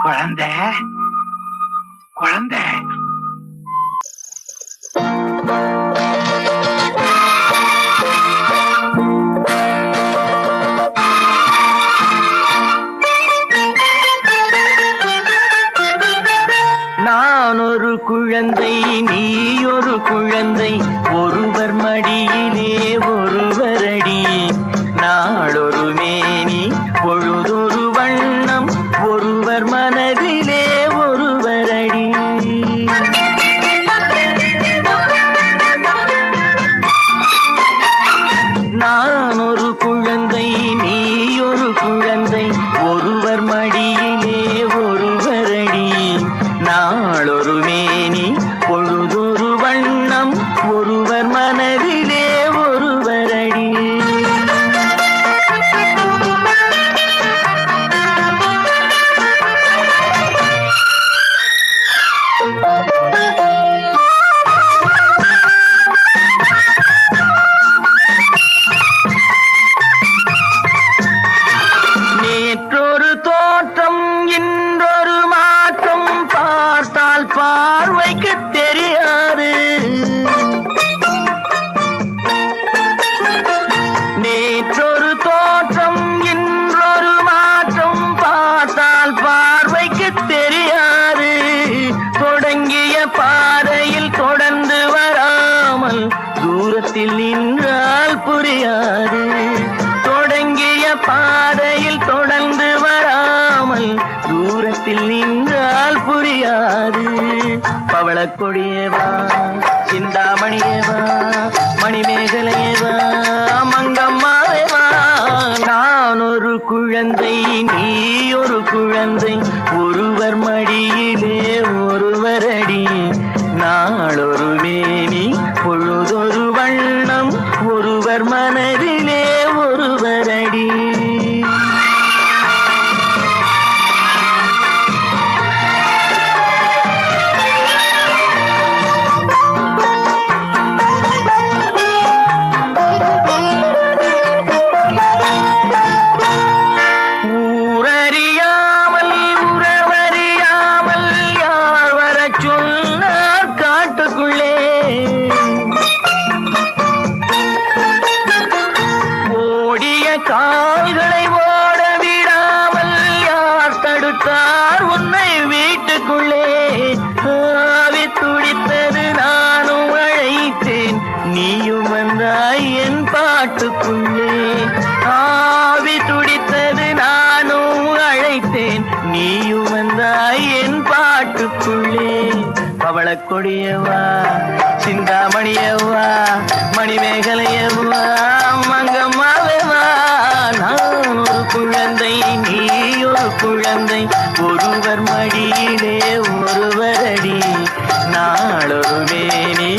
குழந்தை குழந்தை நான் ஒரு குழந்தை, நீ ஒரு குழந்தை, ஒருவர் மடியிலே ஒருவரடி. நாளொரு மேனி பொழுதொரு வண்ணம், ஒருவர் மனதிலே ஒருவரடி. நான் ஒரு குழந்தை, நீ ஒரு குழந்தை, ஒருவர் மடியிலே ஒருவரடி. நாளொரு மேனி பொழுதொரு வண்ணம், ஒருவர் மனதிலே ஒருவரடி. நேற்றொரு தோற்றம், இன்றொரு மாற்றம், பார்த்தால் பார்வைக்கு தெரியாது. நேற்றொரு தோற்றம், இன்றொரு மாற்றம், பார்த்தால் பார்வைக்கு தெரியாது. தொடங்கிய பாதையில் தொடர்ந்து வராமல் தூரத்தில் நின்றால் புரியாது. தொடங்கிய பாதையில் தொடர்ந்து வராமல் தூரத்தில் நின்றால் புரியாது. பவளக்கொடியேவா, சிந்தாமணியேவா, மணிமேகலையேவா, மங்கம்மாவேவா. நான் ஒரு குழந்தை, நீ ஒரு குழந்தை, ஒருவர் மடியிலே ஒருவரடி. நாளொரு மேனி பொழுதொரு வண்ணம், ஒருவர் மனதிலே ஒருவரடி. ஊரறியாமல் உறவறியாமல் யார் வரச் சொன்னார் காட்டுக்குள்ளே. ஓடிய கால்களை ஓட விடாமல் யார் தடுத்தார் உன்னை வீட்டுக்குள்ளே. ஆவி துடித்தது நானும் அழைத்தேன், நீயும் வந்தாய் என் பாட்டுக்குள்ளே. ஆவி துடித்தது நானும் அழைத்தேன், நீயும் வந்தாய் என் பாட்டுக்குள்ளே. பவளக்கொடியவா, சிந்தாமணியவா, மணிமேகலையவா, மங்கம்மாவேவா. நான் ஒரு குழந்தை, நீ ஒரு குழந்தை, ஒருவர் மடியிலே ஒருவரடி. நாளொரு மேனி